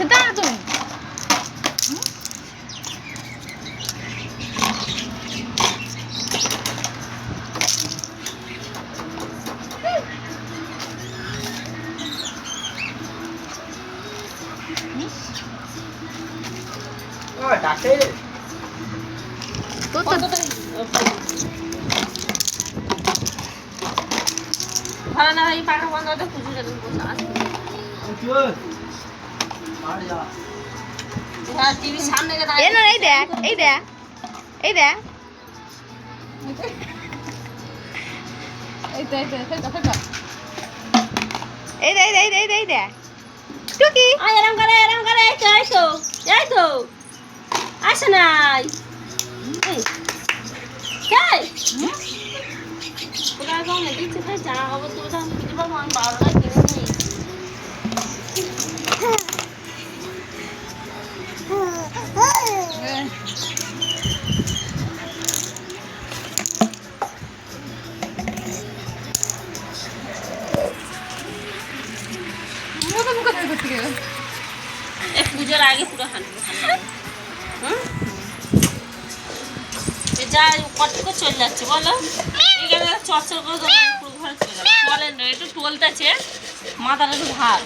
দাঁড়া তুমি ডাকে তো ভালো না এই পাখা বন্ধ হতে খুঁজে যাবেন বসে আসবে হ্যাঁ টিভির সামনে গিয়ে এই না এই দেখ এই দেখ এই দেখ এই দেখ এই দেখ টুকি এরম করে এই তো আসে নাই এই পুরা গাঁও না দিচ্ছে তাই জামা কাপড় তুলে তো আমি কিছু পাবো আমি 12টা কিনে নিই পুজোর আগে পুরো হাঁটবো যা কত করে চলে যাচ্ছে বলো এখানে চর্চা করে পুরো ঘরে চলে যাচ্ছে চলে না একটু টলতেছে মাথাটা একটু ভার